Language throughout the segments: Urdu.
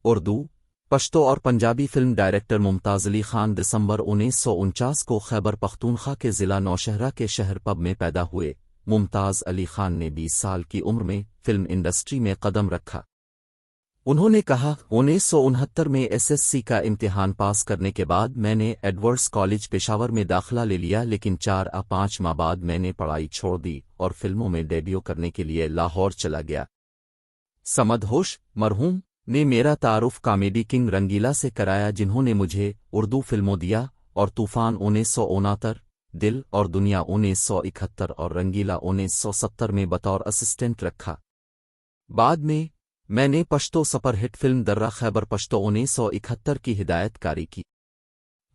اردو پشتو اور پنجابی فلم ڈائریکٹر ممتاز علی خان دسمبر 1949 کو خیبر پختونخوا کے ضلع نوشہرہ کے شہر پب میں پیدا ہوئے۔ ممتاز علی خان نے 20 سال کی عمر میں فلم انڈسٹری میں قدم رکھا۔ انہوں نے کہا، 1969 میں SSC کا امتحان پاس کرنے کے بعد میں نے ایڈورڈز کالج پشاور میں داخلہ لے لیا، لیکن 4-5 ماہ بعد میں نے پڑھائی چھوڑ دی اور فلموں میں ڈیبیو کرنے کے لیے لاہور چلا گیا۔ سمد ہوش مرحوم نے میرا تعارف کامیڈی کنگ رنگیلا سے کرایا، جنہوں نے مجھے اردو فلموں دیا اور طوفان 1969، دل اور دنیا 1971 اور رنگیلا 1970 میں بطور اسسٹنٹ رکھا۔ بعد میں نے پشتو سپر ہٹ فلم درہ خیبر پشتو 1971 کی ہدایت کاری کی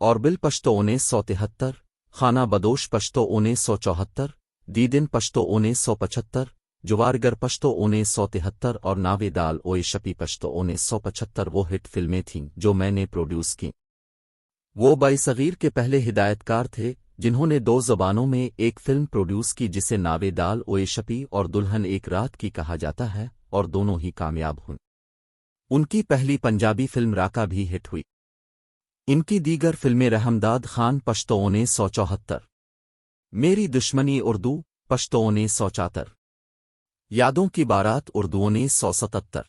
اور بل پشتو 1973، خانہ بدوش پشتو 1974، دیدن پشتو 1975، جوارگر پشتو 1973 اور ناوے دال اوئے شپی پشتو 1975 وہ ہٹ فلمیں تھیں جو میں نے پروڈیوس کیں۔ وہ بائی صغیر کے پہلے ہدایت کار تھے جنہوں نے 2 زبانوں میں ایک فلم پروڈیوس کی جسے ناوے دال اوئے شپی اور دلہن ایک رات کی کہا جاتا ہے، اور دونوں ہی کامیاب ہوئیں۔ ان کی پہلی پنجابی فلم راکا بھی ہٹ ہوئی۔ ان کی دیگر فلمیں رحمداد خان پشتو 1974، میری دشمنی اردو پشتو 1974، یادوں کی بارات اردو 1977،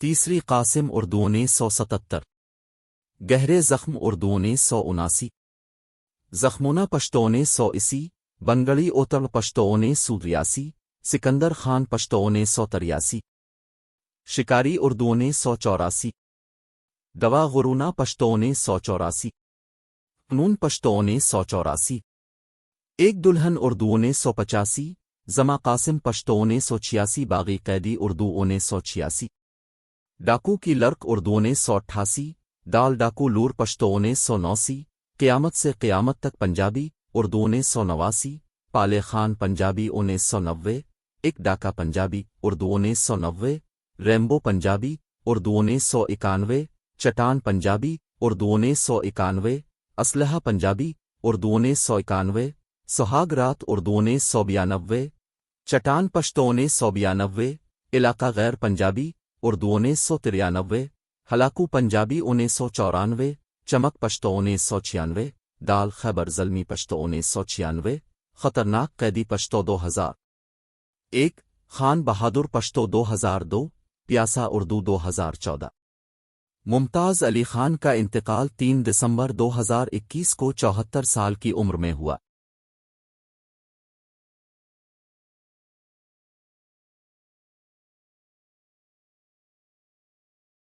تیسری قاسم اردو 1977، گہرے زخم اردو 1979، زخمونہ پشتو 1980، بنگڑی اوتر پشتو 1983، سکندر خان پشتو 1983، شکاری اردو 1984، دوا غرونا پشتو 1984، فنون پشتو 1984، ایک دلہن اردو 1985، زما قاسم پشتو 1986، باغی قیدی اردو 1986، ڈاکو کی لڑک اردو 1988، دال ڈاکو لور پشتو 1989، قیامت سے قیامت تک پنجابی اردو 1989، پالے خان پنجابی 1990، ایک ڈاکا پنجابی اردو 1990، ریمبو پنجابی اردو 1991، چٹان پنجابی اردو 1991، اسلحہ پنجابی اردو 1991، سہاگ رات اردو 1992، چٹان پشتو 1992، علاقہ غیر پنجابی اردو 1993، ہلاکو پنجابی 1994، چمک پشتو 1996، دال خیبر زلمی پشتو 1996، خطرناک قیدی پشتو 2001، خان بہادر پشتو 2002، پیاسا اردو 2014۔ ممتاز علی خان کا انتقال 3 دسمبر 2021 کو 74 سال کی عمر میں ہوا۔